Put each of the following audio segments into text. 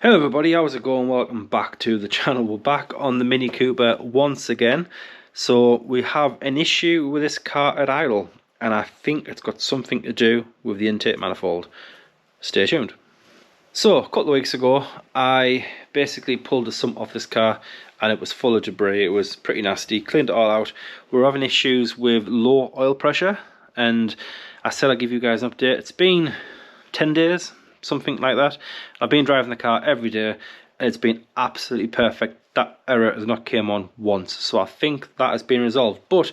Hello everybody, how's it going? Welcome back to the channel. We're back on the Mini Cooper once again. So we have an issue with this car at idle, and I think it's got something to do with the intake manifold. Stay tuned. So a couple of weeks ago I basically pulled the sump off this car and it was full of debris. It was pretty nasty. Cleaned it all out. We were having issues with low oil pressure, and I said I'd give you guys an update. It's been 10 days, something like that. I've been driving the car every day and it's been absolutely perfect. That error has not came on once, so I think that has been resolved. But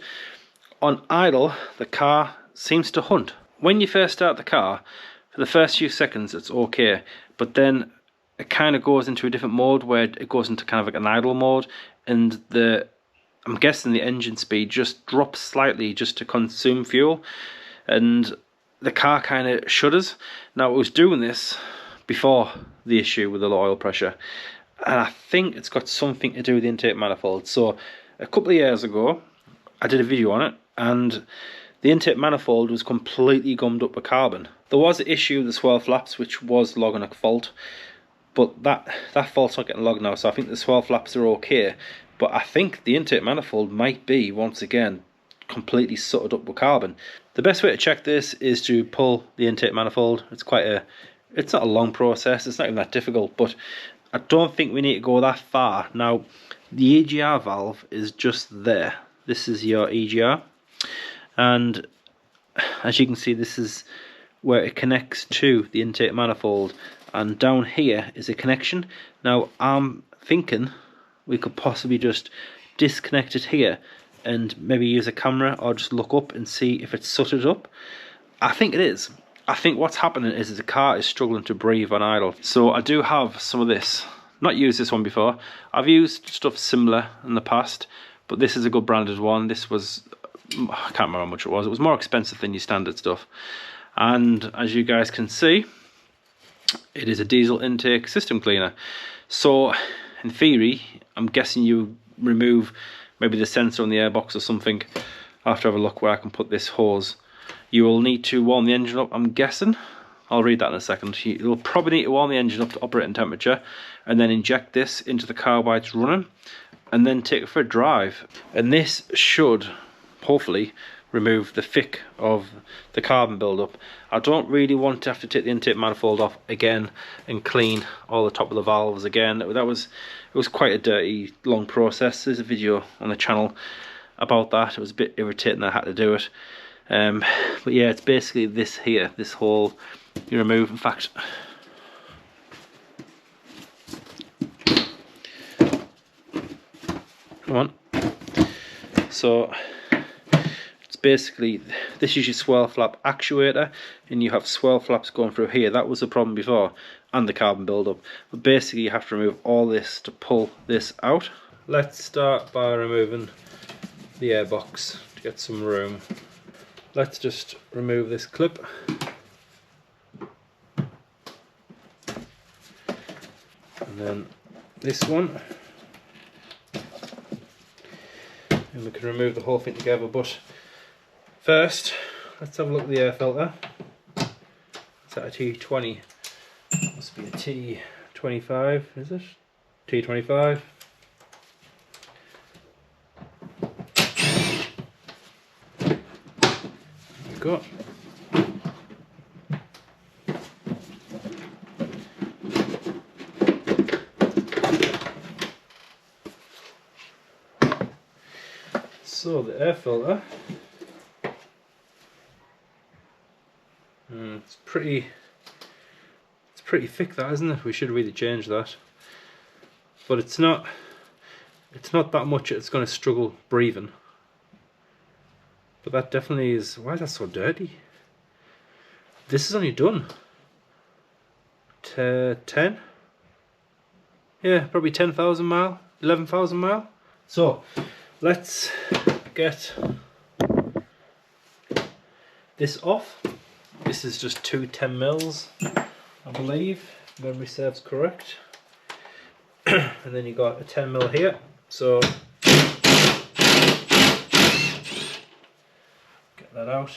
on idle the car seems to hunt. When you first start the car, for the first few seconds it's okay, but then it kind of goes into a different mode where it goes into kind of like an idle mode, and I'm guessing the engine speed just drops slightly just to consume fuel, and the car kind of shudders. Now it was doing this before the issue with the low oil pressure, and I think it's got something to do with the intake manifold. So a couple of years ago I did a video on it, and the intake manifold was completely gummed up with carbon. There was an issue with the swirl flaps which was logging a fault, but that fault's not getting logged now, so I think the swirl flaps are okay. But I think the intake manifold might be once again completely suttered up with carbon. The best way to check this is to pull the intake manifold. It's not a long process, it's not even that difficult, but I don't think we need to go that far. Now the EGR valve is just there. This is your EGR, and as you can see this is where it connects to the intake manifold, and down here is a connection. Now I'm thinking we could possibly just disconnect it here and maybe use a camera or just look up and see if it's suttered up. I think it is. I think what's happening is the car is struggling to breathe on idle. So I do have some of this. Not used this one before. I've used stuff similar in the past, but this is a good branded one. This was, I can't remember how much it was. It was more expensive than your standard stuff. And as you guys can see, it is a diesel intake system cleaner. So in theory, I'm guessing you remove maybe the sensor on the airbox or something. I'll have to have a look where I can put this hose. You will need to warm the engine up, I'm guessing. I'll read that in a second. You'll probably need to warm the engine up to operating temperature, and then inject this into the car while it's running, and then take it for a drive. And this should hopefully remove the thick of the carbon buildup. I don't really want to have to take the intake manifold off again and clean all the top of the valves again. It was quite a dirty, long process. There's a video on the channel about that. It was a bit irritating that I had to do it. But yeah, it's basically this here, this hole you remove. In fact, come on. So it's basically, this is your swirl flap actuator, and you have swirl flaps going through here. That was the problem before, and the carbon buildup. But basically you have to remove all this to pull this out. Let's start by removing the airbox to get some room. Let's just remove this clip. And then this one. And we can remove the whole thing together, but first let's have a look at the air filter. It's at a T20. Must be a T25, is it? T25. Go. So the air filter, it's pretty thick, that, isn't it? We should really change that, but it's not that much it's going to struggle breathing. But that definitely is. Why is that so dirty? This is only done to 10. Yeah, probably 10,000 mile, 11,000 mile. So let's get this off. This is just two 10 mils, I believe, if memory serves correct. And then you got a 10 mil here. So that out.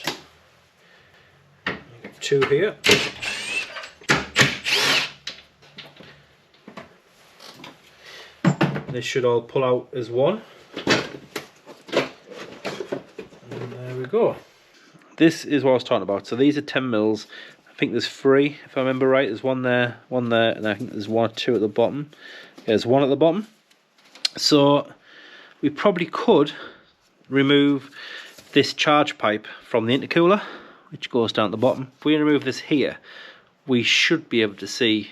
You got two here. This should all pull out as one. And there we go. This is what I was talking about. So these are 10 mils. I think there's 3, if I remember right. There's one there, and I think there's 1 or 2 at the bottom. There's 1 at the bottom. So we probably could remove this charge pipe from the intercooler, which goes down at the bottom. If we remove this here, we should be able to see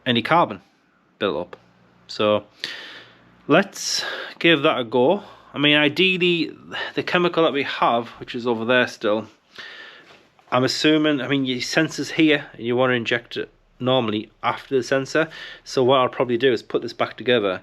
any carbon built up. So let's give that a go. I mean, ideally, the chemical that we have, which is over there still, I'm assuming, I mean, your sensor's here, and you want to inject it normally after the sensor. So what I'll probably do is put this back together,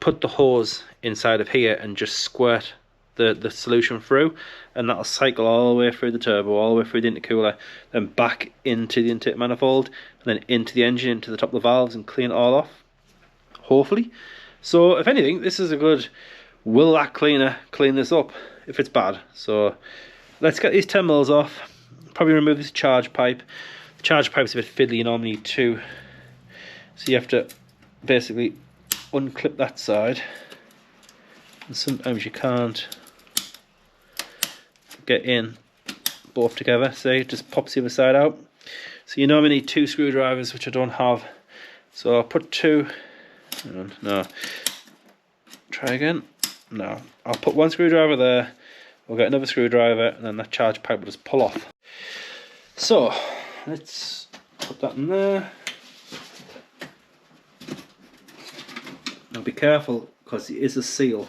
put the hose inside of here, and just squirt the solution through, and that'll cycle all the way through the turbo, all the way through the intercooler, then back into the intake manifold, and then into the engine, into the top of the valves, and clean it all off, hopefully. So if anything, this is a good, will that cleaner clean this up if it's bad? So let's get these 10 mils off, probably remove this charge pipe. The charge pipe's a bit fiddly, you normally need 2, so you have to basically unclip that side, and sometimes you can't get in both together, see, it just pops the other side out. So you normally need 2 screwdrivers, which I don't have, so I'll put 2, no, try again, no, I'll put 1 screwdriver there, we'll get another screwdriver, and then that charge pipe will just pull off. So let's put that in there. Now be careful, because it is a seal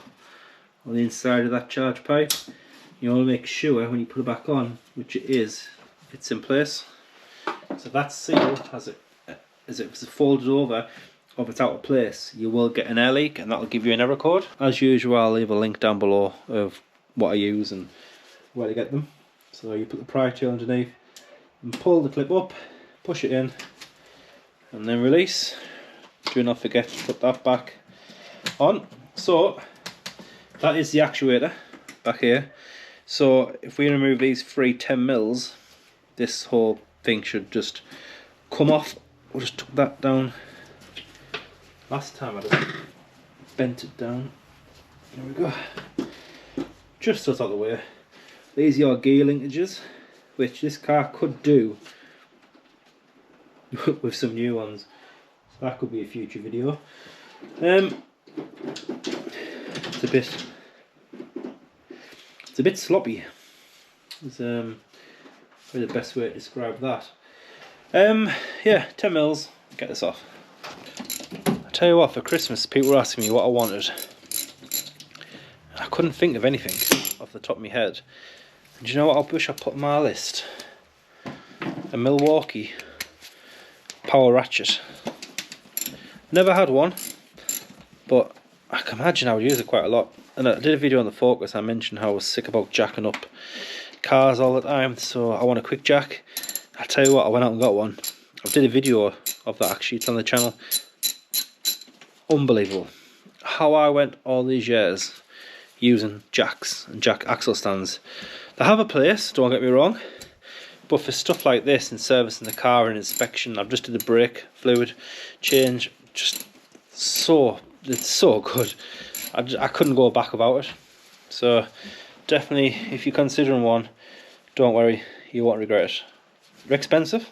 on the inside of that charge pipe. You want to make sure when you put it back on, which it is, it's in place. So that seal, as it's folded over, or if it's out of place, you will get an air leak, and that'll give you an error code. As usual, I'll leave a link down below of what I use and where to get them. So you put the pry tool underneath and pull the clip up, push it in, and then release. Do not forget to put that back on. So that is the actuator back here. So if we remove these 3 10 mils, this whole thing should just come off. We'll just tuck that down. Last time I just bent it down. There we go. Just so it's out of the way. These are your gear linkages, which this car could do with some new ones. So that could be a future video. It's a bit sloppy. Is probably the best way to describe that. Yeah, 10 mils. Get this off. I tell you what, for Christmas, people were asking me what I wanted. I couldn't think of anything off the top of my head. And do you know what I wish I put on my list? A Milwaukee power ratchet. Never had one, but I can imagine I would use it quite a lot. And I did a video on the Focus. I mentioned how I was sick about jacking up cars all the time, so I want a quick jack. I tell you what, I went out and got one. I did a video of that actually, it's on the channel. Unbelievable. How I went all these years using jacks and jack axle stands. They have a place, don't get me wrong, but for stuff like this and servicing the car and inspection, I've just did the brake fluid change, just so, it's so good. I couldn't go back about it. So definitely, if you're considering one, don't worry, you won't regret it. They're expensive.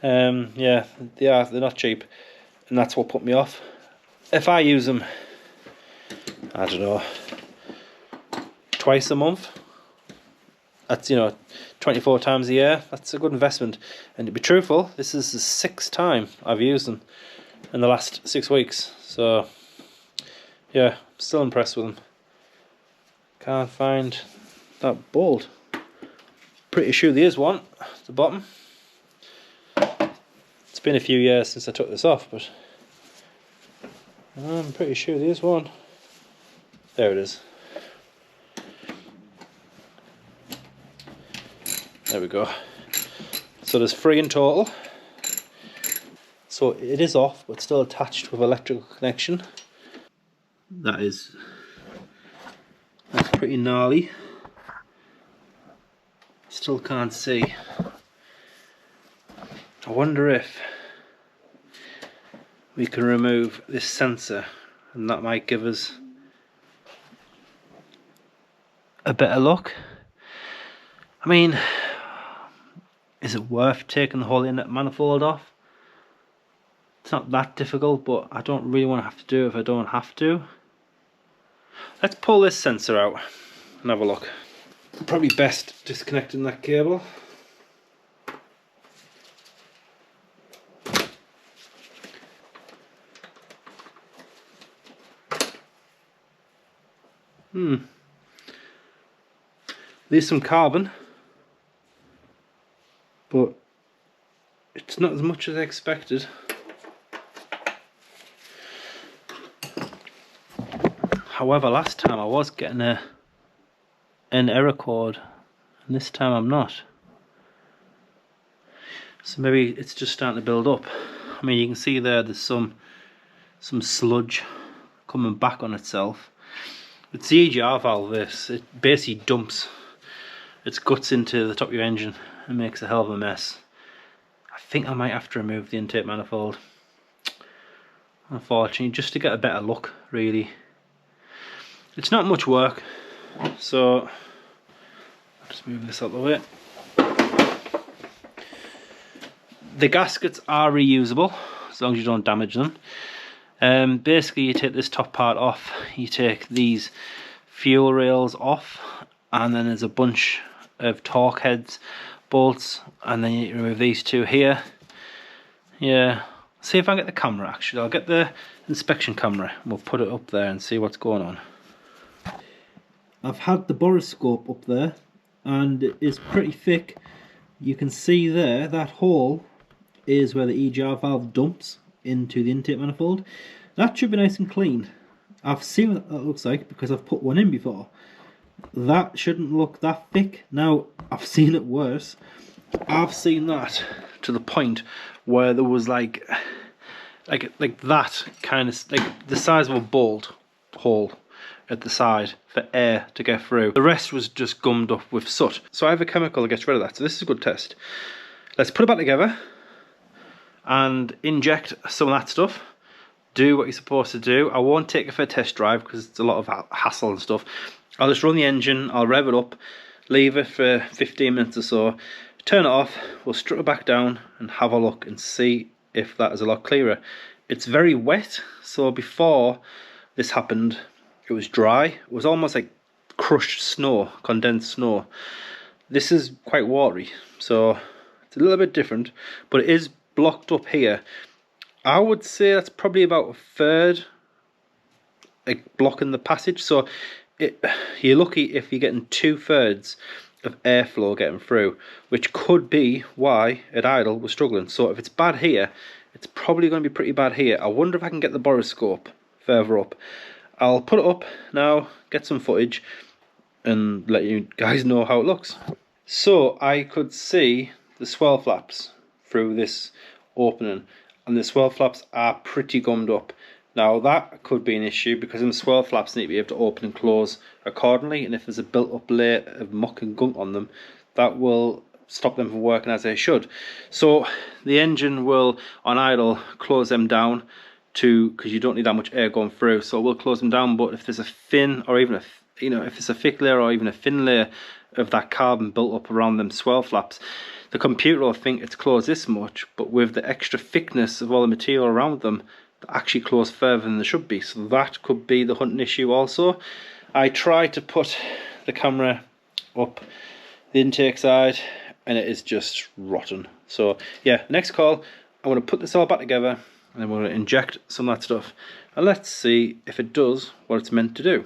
Yeah, they're not cheap, and that's what put me off. If I use them, I don't know, twice a month, that's, you know, 24 times a year, that's a good investment. And to be truthful, this is the 6th time I've used them in the last 6 weeks. So yeah, still impressed with them. Can't find that bolt. Pretty sure there is one at the bottom. It's been a few years since I took this off, but I'm pretty sure there is one. There it is. There we go. So there's 3 in total. So it is off, but still attached with electrical connection. That's pretty gnarly. Still can't see. I wonder if we can remove this sensor, and that might give us a better look. I mean, is it worth taking the whole inlet manifold off? It's not that difficult, but I don't really want to have to do it if I don't have to. Let's pull this sensor out and have a look. Probably best disconnecting that cable. There's some carbon, but it's not as much as I expected. However, last time I was getting an error code, and this time I'm not. So maybe it's just starting to build up. I mean, you can see there's some sludge coming back on itself. It's the EGR valve. It basically dumps its guts into the top of your engine and makes a hell of a mess. I think I might have to remove the intake manifold, unfortunately, just to get a better look, really. It's not much work, so I'll just move this out of the way. The gaskets are reusable as long as you don't damage them. Basically, you take this top part off, you take these fuel rails off, and then there's a bunch of torque heads, bolts, and then you remove these two here. Yeah, see if I can get the camera. Actually, I'll get the inspection camera and we'll put it up there and see what's going on. I've had the borescope up there and it is pretty thick. You can see there, that hole is where the EGR valve dumps into the intake manifold. That should be nice and clean. I've seen what that looks like because I've put one in before. That shouldn't look that thick. Now, I've seen it worse. I've seen that to the point where there was like that kind of, like the size of a bolt hole at the side for air to get through. The rest was just gummed up with soot. So I have a chemical that gets rid of that. So this is a good test. Let's put it back together and inject some of that stuff. Do what you're supposed to do. I won't take it for a test drive because it's a lot of hassle and stuff. I'll just run the engine, I'll rev it up, leave it for 15 minutes or so, turn it off, we'll strut it back down and have a look and see if that is a lot clearer. It's very wet, so before this happened it was dry. It was almost like crushed snow, condensed snow. This is quite watery, so it's a little bit different, but it is blocked up here. I would say that's probably about a third, like, blocking the passage. So you're lucky if you're getting 2/3 of airflow getting through, which could be why at idle we're struggling. So if it's bad here, it's probably going to be pretty bad here. I wonder if I can get the borescope further up. I'll put it up now, get some footage, and let you guys know how it looks. So I could see the swell flaps through this opening, and the swell flaps are pretty gummed up. Now that could be an issue because the swell flaps need to be able to open and close accordingly, and if there's a built up layer of muck and gunk on them, that will stop them from working as they should. So the engine will on idle close them down because you don't need that much air going through, so we'll close them down. But if there's a thin or even if it's a thick layer or even a thin layer of that carbon built up around them swell flaps, the computer will think it's closed this much, but with the extra thickness of all the material around them, they actually close further than they should be. So that could be the hunting issue also. I tried to put the camera up the intake side and it is just rotten. So yeah, next call, I'm going to put this all back together and then we're going to inject some of that stuff and let's see if it does what it's meant to do.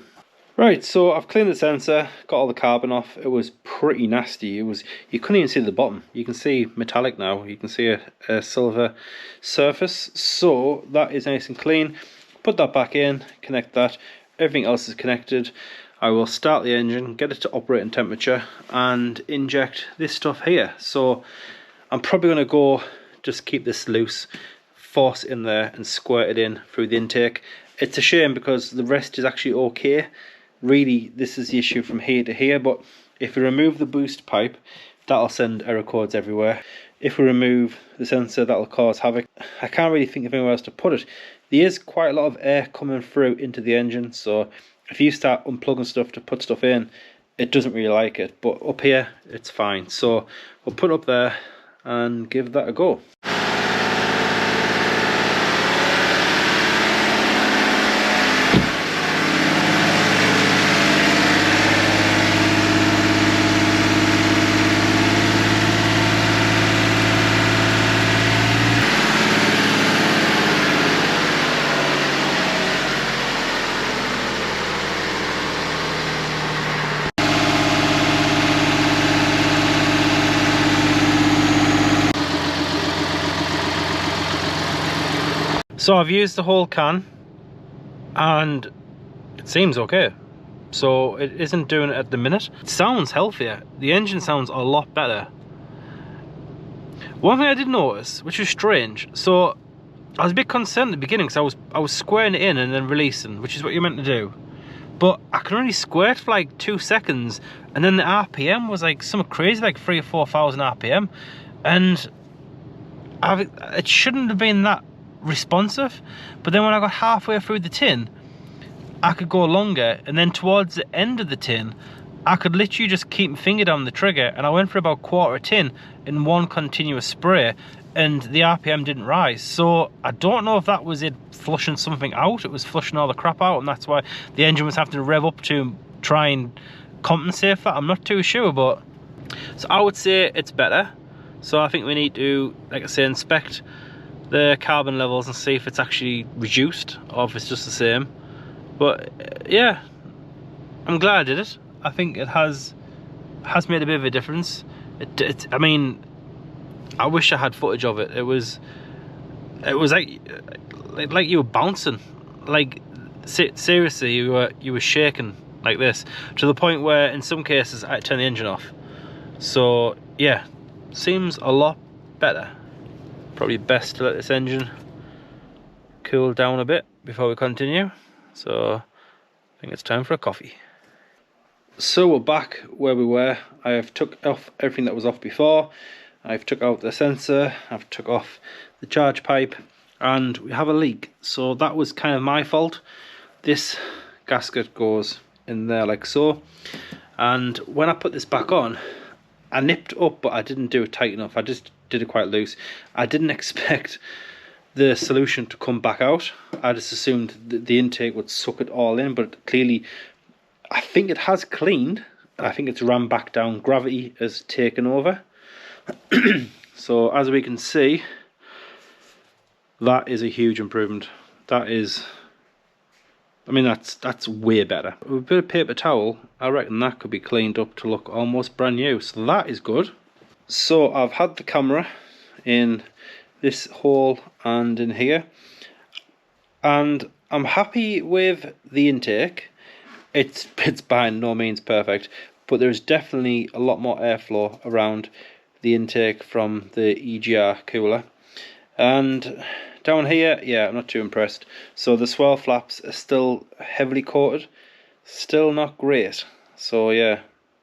Right, so I've cleaned the sensor, got all the carbon off. It was pretty nasty. You couldn't even see the bottom. You can see metallic now. You can see a silver surface. So that is nice and clean. Put that back in, connect that. Everything else is connected. I will start the engine, get it to operating temperature, and inject this stuff here. So I'm probably going to go just keep this loose, force it in there, and squirt it in through the intake. It's a shame because the rest is actually okay. Really, this is the issue from here to here, but if you remove the boost pipe, that'll send error codes everywhere. if we remove the sensor, that'll cause havoc. I can't really think of anywhere else to put it. There is quite a lot of air coming through into the engine, so if you start unplugging stuff to put stuff in, it doesn't really like it, but up here it's fine. So we'll put it up there and give that a go. So I've used the whole can and it seems okay. So it isn't doing it at the minute. It sounds healthier. The engine sounds a lot better. One thing I did notice, which was strange, so I was a bit concerned at the beginning because I was squaring it in and then releasing, which is what you're meant to do. But I can only square it for like 2 seconds, and then the RPM was like something crazy, like 3,000 or 4,000 RPM, and it shouldn't have been that responsive. But then when I got halfway through the tin, I could go longer, and then towards the end of the tin I could literally just keep my finger down the trigger, and I went for about quarter tin in one continuous spray, and the RPM didn't rise. So I don't know if that was it flushing something out. It was flushing all the crap out, and that's why the engine was having to rev up to try and compensate for that. I'm not too sure, but so I would say it's better. So I think we need to, like I say, inspect the carbon levels and see if it's actually reduced or if it's just the same. But yeah, I'm glad I did it. I think it has made a bit of a difference. I mean, I wish I had footage of it. It was like you were bouncing, like seriously, you were shaking like this, to the point where in some cases I had to turn the engine off. So yeah, seems a lot better. Probably best to let this engine cool down a bit before we continue. So I think it's time for a coffee. So we're back where we were. I have took off everything that was off before. I've took out the sensor, I've took off the charge pipe, and we have a leak. So that was kind of my fault. This gasket goes in there like so, and when I put this back on, I nipped up, but I didn't do it tight enough. I just did it quite loose. I didn't expect the solution to come back out. I just assumed that the intake would suck it all in, but clearly I think it has cleaned. I think it's ran back down. Gravity has taken over. So as we can see, that is a huge improvement. That is, I mean, that's way better. With a bit of paper towel, I reckon that could be cleaned up to look almost brand new. So that is good. So I've had the camera in this hole and in here, and I'm happy with the intake. It's by no means perfect, but there's definitely a lot more airflow around the intake from the EGR cooler. And down here, yeah, I'm not too impressed. So the swirl flaps are still heavily coated, still not great. So yeah,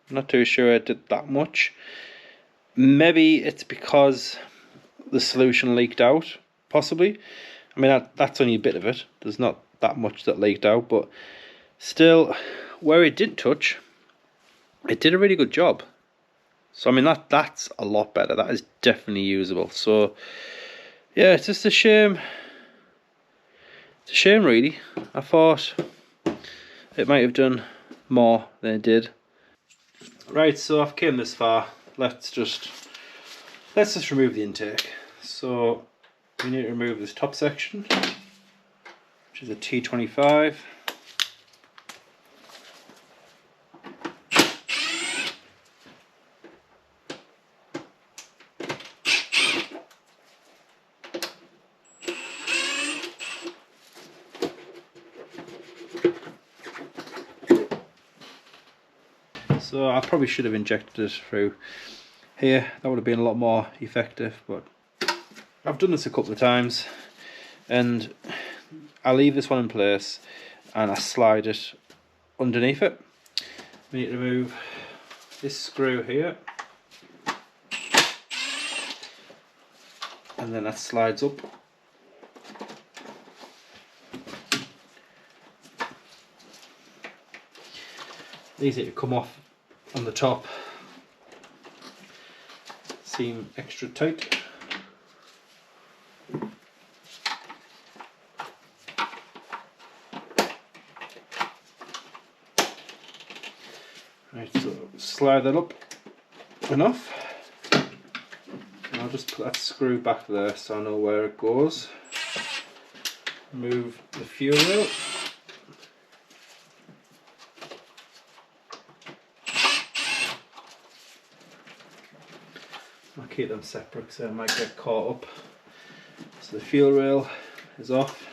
not too sure it did that much. Maybe it's because the solution leaked out, possibly. I mean, that's only a bit of it. There's not that much that leaked out, but still, where it did touch, it did a really good job. So I mean, that's a lot better. That is definitely usable. So yeah, it's just a shame. It's a shame, really. I thought it might have done more than it did. Right, so I've came this far. Let's just remove the intake. So we need to remove this top section, which is a T25. So I probably should have injected it through here. That would have been a lot more effective, but I've done this a couple of times, and I leave this one in place and I slide it underneath it. We need to remove this screw here, and then that slides up. Easy to come off on the top, seem extra tight. Right, so slide that up enough. And I'll just put that screw back there so I know where it goes. Move the fuel wheel. I'll keep them separate because I might get caught up. So the fuel rail is off.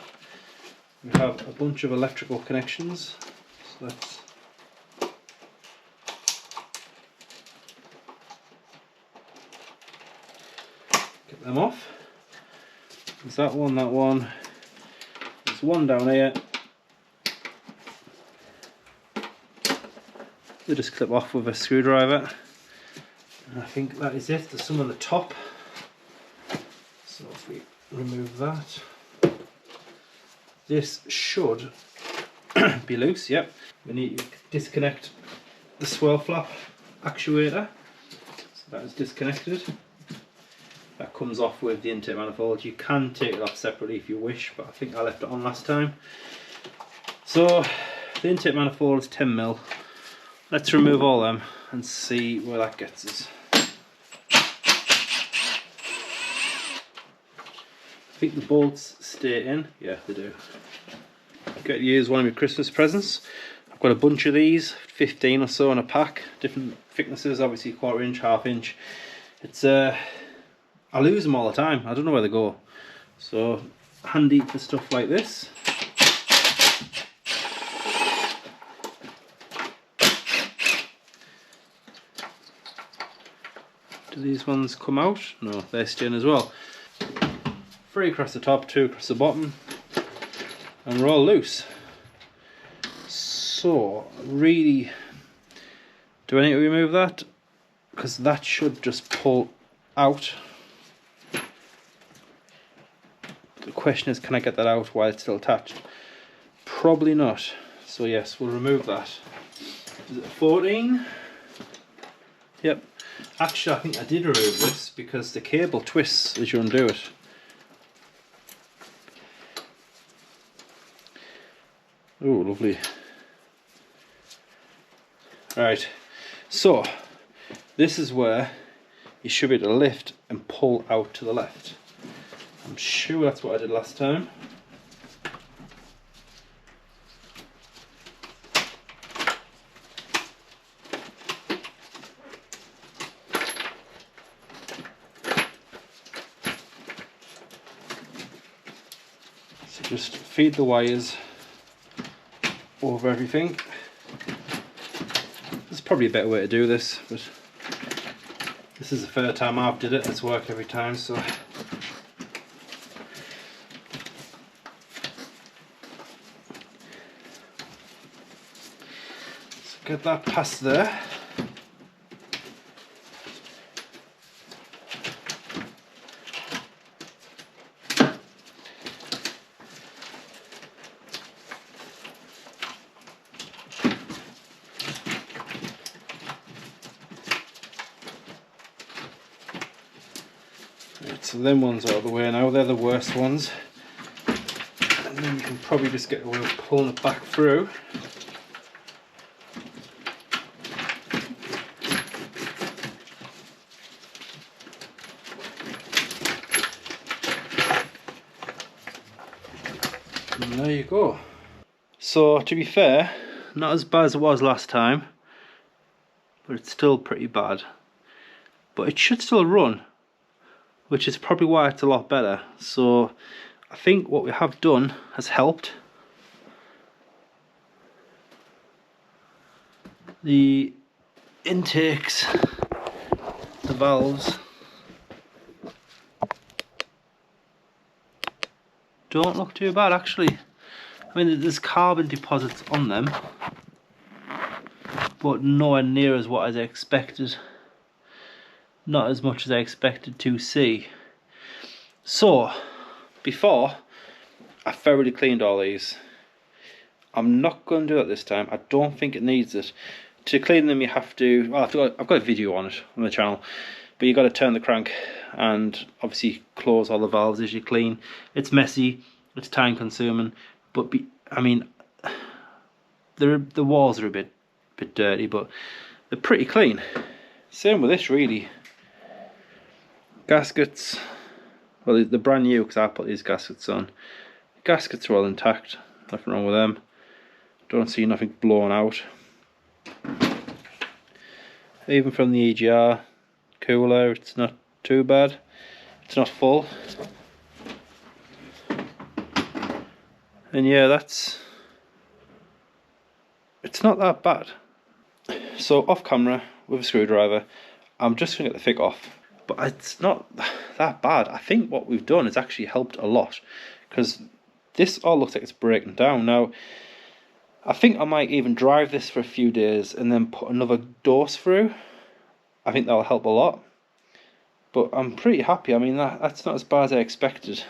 We have a bunch of electrical connections. So let's get them off. There's that one, that one. There's one down here. They just clip off with a screwdriver. And I think that is it. There's some on the top. So if we remove that, this should be loose. Yep. We need to disconnect the swirl flap actuator. So that is disconnected. That comes off with the intake manifold. You can take it off separately if you wish, but I think I left it on last time. So the intake manifold is 10mm. Let's remove all them and see where that gets us. I think the bolts stay in. Yeah, they do. Get to use one of my Christmas presents. I've got a bunch of these, 15 or so in a pack, different thicknesses, obviously 1/4 inch, 1/2 inch. It's I lose them all the time. I don't know where they go. So handy for stuff like this. Do these ones come out? No, they're staying as well. 3 across the top, 2 across the bottom, and we're all loose. So really, do I need to remove that? Because that should just pull out. The question is, can I get that out while it's still attached? Probably not. So yes, we'll remove that. Is it 14? Yep. Actually, I think I did remove this because the cable twists as you undo it. Oh, lovely. Right, so this is where you should be able to lift and pull out to the left. I'm sure that's what I did last time. So just feed the wires over everything. There's probably a better way to do this, but this is the third time I've did it. It's worked every time, so get that past there. So them ones are out of the way now, they're the worst ones. And then you can probably just get away with pulling it back through. And there you go. So to be fair, not as bad as it was last time, but it's still pretty bad. But it should still run, which is probably why it's a lot better. So I think what we have done has helped. The intakes, the valves, don't look too bad actually. I mean, there's carbon deposits on them, but nowhere near as what I expected. Not as much as I expected to see. So before I thoroughly cleaned all these. I'm not going to do it this time. I don't think it needs it. To clean them you have to, well, I've got a video on it on the channel, but you've got to turn the crank and obviously close all the valves as you clean. It's messy, it's time consuming, but I mean, the walls are a bit dirty, but they're pretty clean. Same with this really. Gaskets, well they're brand new because I put these gaskets on. The gaskets are all intact, nothing wrong with them. Don't see nothing blown out. Even from the EGR cooler, it's not too bad. It's not full. And yeah, it's not that bad. So off camera with a screwdriver, I'm just going to get the thick off. But it's not that bad. I think what we've done has actually helped a lot, because this all looks like it's breaking down. Now, I think I might even drive this for a few days and then put another dose through. I think that'll help a lot. But I'm pretty happy. I mean, that's not as bad as I expected.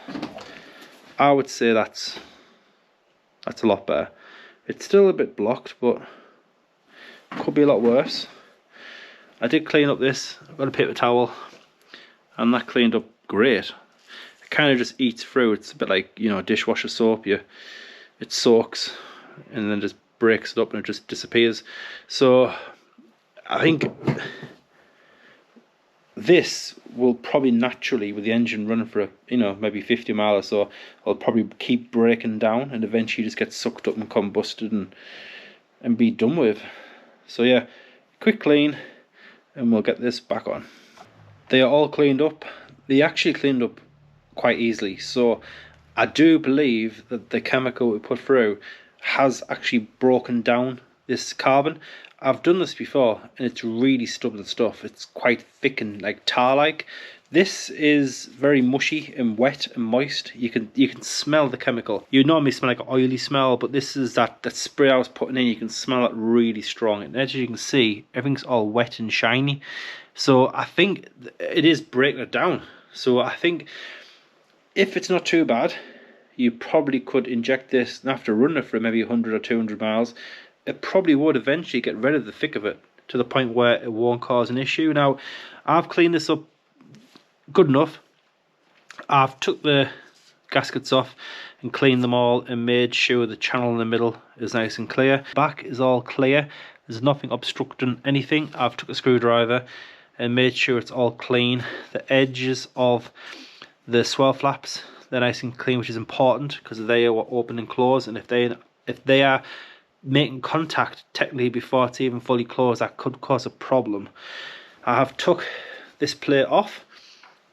I would say that's a lot better. It's still a bit blocked, but could be a lot worse. I did clean up this. I've got a paper towel, and that cleaned up great. It kind of just eats through. It's a bit like, you know, dishwasher soap. It soaks and then just breaks it up and it just disappears. So I think this will probably naturally, with the engine running for maybe 50 miles or so, it'll probably keep breaking down and eventually just get sucked up and combusted and be done with. So yeah, quick clean and we'll get this back on. They are all cleaned up. They actually cleaned up quite easily, so I do believe that the chemical we put through has actually broken down this carbon. I've done this before and it's really stubborn stuff. It's quite thick and like tar-like. This is very mushy and wet and moist. You can smell the chemical. You normally smell like an oily smell, but this is that spray I was putting in. You can smell it really strong, and as you can see, everything's all wet and shiny. So I think it is breaking it down. So I think if it's not too bad, you probably could inject this, and after running it for maybe 100 or 200 miles, it probably would eventually get rid of the thick of it to the point where it won't cause an issue. Now, I've cleaned this up good enough. I've took the gaskets off and cleaned them all and made sure the channel in the middle is nice and clear. Back is all clear. There's nothing obstructing anything. I've took a screwdriver and made sure it's all clean. The edges of the swell flaps, they're nice and clean, which is important because they are open and close, and if they are making contact technically before it's even fully closed, that could cause a problem. I have took this plate off.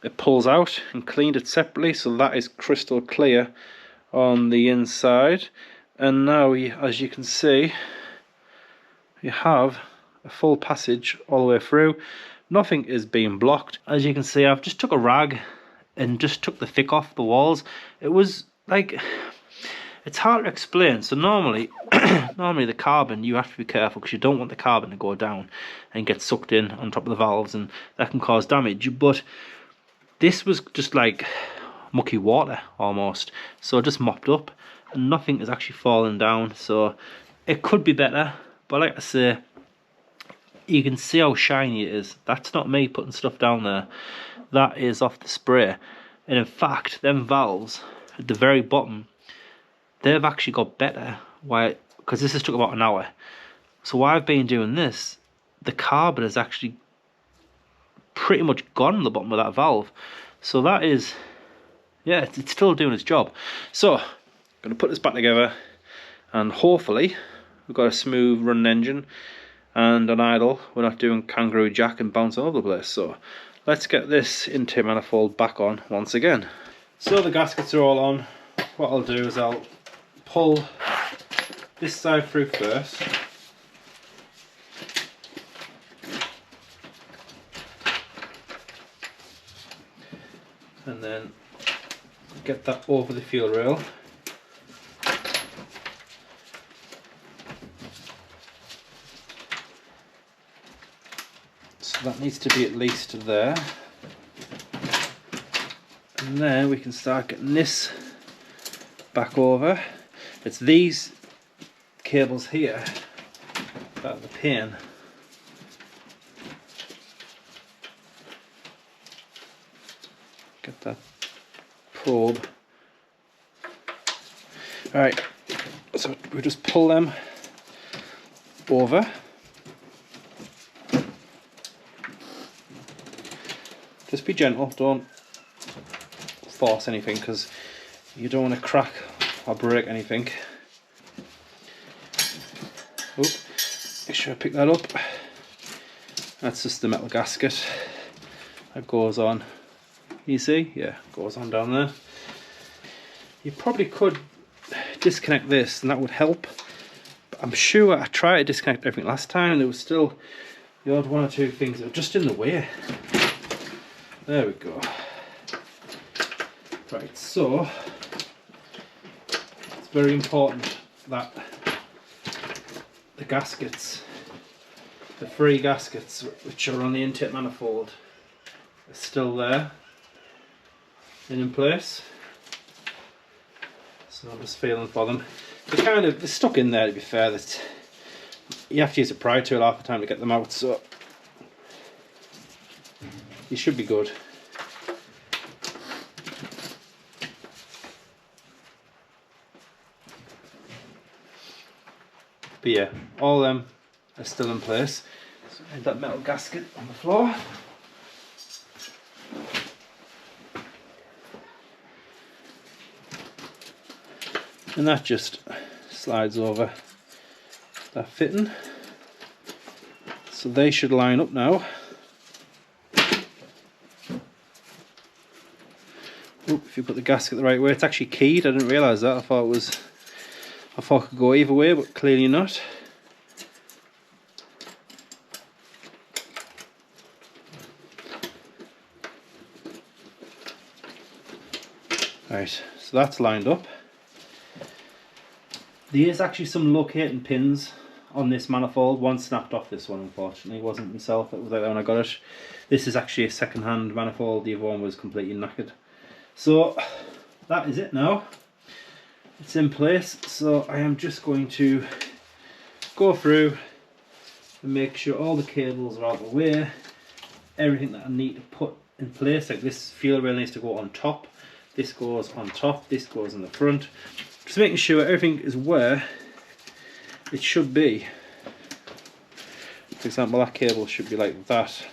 It pulls out and cleaned it separately, so that is crystal clear on the inside. And now, as you can see, you have a full passage all the way through. Nothing is being blocked. As you can see, I've just took a rag and just took the thick off the walls. It was like, it's hard to explain. So normally the carbon, you have to be careful because you don't want the carbon to go down and get sucked in on top of the valves, and that can cause damage. But this was just like mucky water almost, so it just mopped up and nothing is actually falling down. So it could be better, but like I say, you can see how shiny it is. That's not me putting stuff down there, that is off the spray. And in fact, them valves at the very bottom, they've actually got better. Why? Because this has took about an hour. So while I've been doing this, the carbon is actually pretty much gone on the bottom of that valve. So that is, yeah, it's still doing its job. So I'm going to put this back together, and hopefully we've got a smooth running engine, and on idle we're not doing kangaroo jack and bouncing all over the place. So let's get this into manifold back on once again. So the gaskets are all on. What I'll do is I'll pull this side through first. And then get that over the fuel rail. So that needs to be at least there. And then we can start getting this back over. It's these cables here that are the pain. Get that probe. Alright, so we just pull them over. Just be gentle, don't force anything because you don't want to crack or break anything. Oop, make sure I pick that up. That's just the metal gasket that goes on. You see? Yeah, goes on down there. You probably could disconnect this and that would help. But I'm sure I tried to disconnect everything last time and there was still the odd one or two things that were just in the way. There we go. Right, so it's very important that the gaskets, the free gaskets which are on the intake manifold, are still there and in place. So I'm just feeling for them. They're stuck in there, to be fair. That you have to use a pry tool half the time to get them out, so you should be good. But yeah, all of them are still in place. So I had that metal gasket on the floor. And that just slides over that fitting. So they should line up now. Oop, if you put the gasket the right way, it's actually keyed. I didn't realise that. I thought it could go either way, but clearly not. Right, so that's lined up. There is actually some locating pins on this manifold. One snapped off this one, unfortunately. It wasn't myself, it was like that when I got it. This is actually a second-hand manifold. The other one was completely knackered. So that is it now. It's in place, so I am just going to go through and make sure all the cables are out of the way. Everything that I need to put in place, like this fuel rail needs to go on top. This goes on top, this goes in the front. Just making sure everything is where it should be. For example, that cable should be like that.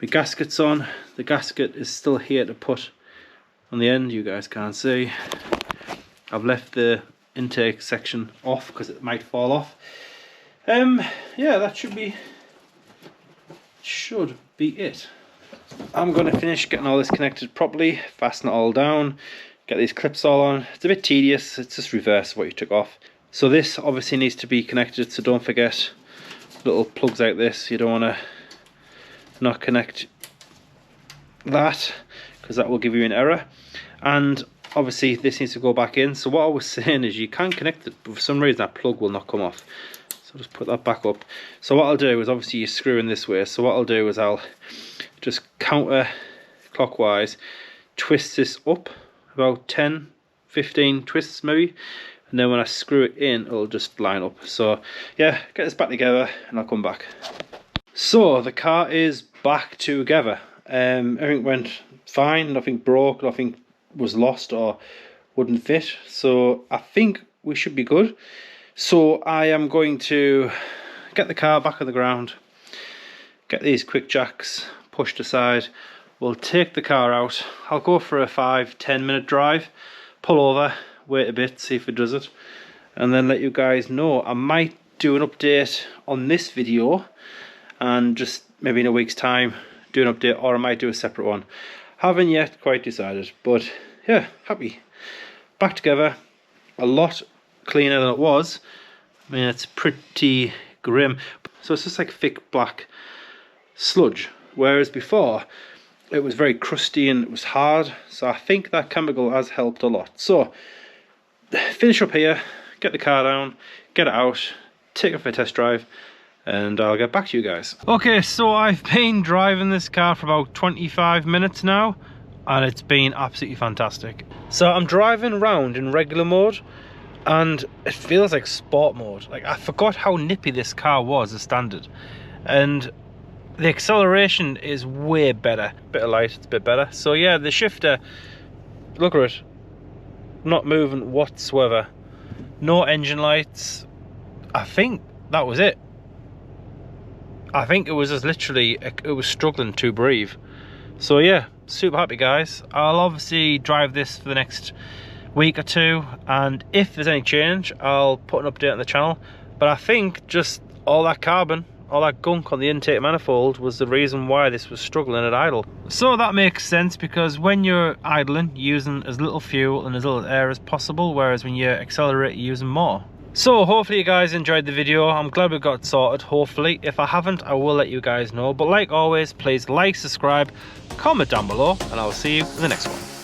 My gasket's on. The gasket is still here to put on the end. You guys can't see. I've left the intake section off because it might fall off. Yeah, that should be it. I'm going to finish getting all this connected properly, fasten it all down, get these clips all on. It's a bit tedious, it's just reverse what you took off. So this obviously needs to be connected, so don't forget little plugs like this. You don't want to not connect that because that will give you an error. And obviously this needs to go back in. So what I was saying is you can connect it, but for some reason that plug will not come off. So I'll just put that back up. So what I'll do is, obviously you screw in this way, so what I'll do is I'll just counter clockwise twist this up about 10-15 twists maybe, and then when I screw it in it'll just line up. So yeah, get this back together and I'll come back. So the car is back together. Everything went fine, nothing broke, nothing was lost or wouldn't fit, so I think we should be good. So I am going to get the car back on the ground, get these quick jacks pushed aside. We'll take the car out. I'll go for a 5-10 minute drive, pull over, wait a bit, see if it does it, and then let you guys know. I might do an update on this video and just maybe in a week's time do an update, or I might do a separate one. Haven't yet quite decided, but yeah, happy. Back together, a lot cleaner than it was. I mean, it's pretty grim. So it's just like thick black sludge, whereas before it was very crusty and it was hard. So I think that chemical has helped a lot. So finish up here, get the car down, get it out, take it for a test drive, and I'll get back to you guys. Okay, so I've been driving this car for about 25 minutes now. and it's been absolutely fantastic. So I'm driving around in regular mode and it feels like sport mode. Like, I forgot how nippy this car was as standard, and the acceleration is way better. Bit of light, it's a bit better. So yeah, the shifter, look at it, not moving whatsoever. No engine lights. I think that was it. I think it was just literally, it was struggling to breathe. So yeah, super happy guys. I'll obviously drive this for the next week or two, and if there's any change I'll put an update on the channel. But I think just all that carbon, all that gunk on the intake manifold was the reason why this was struggling at idle. So that makes sense, because when you're idling, you're using as little fuel and as little air as possible, whereas when you accelerate, you're using more. So hopefully you guys enjoyed the video. I'm glad we got sorted, hopefully. If I haven't, I will let you guys know. But like always, please like, subscribe, comment down below, and I'll see you in the next one.